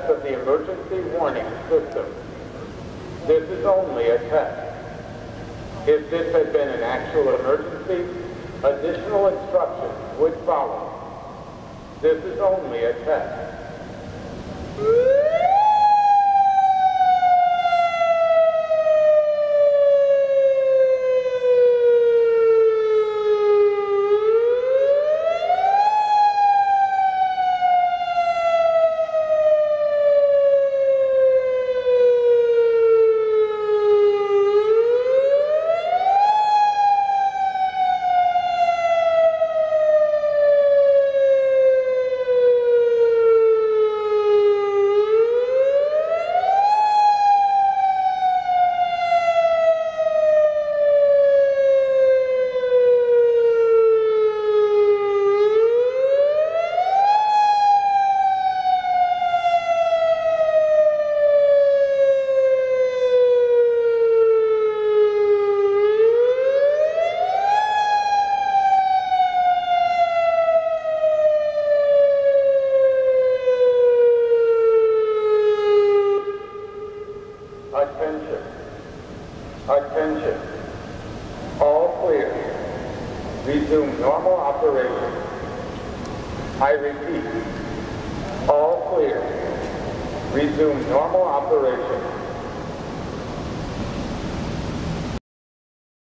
test of the emergency warning system. This is only a test. If this had been an actual emergency, additional instructions would follow. This is only a test. Attention. All clear. Resume normal operation. I repeat. All clear. Resume normal operation.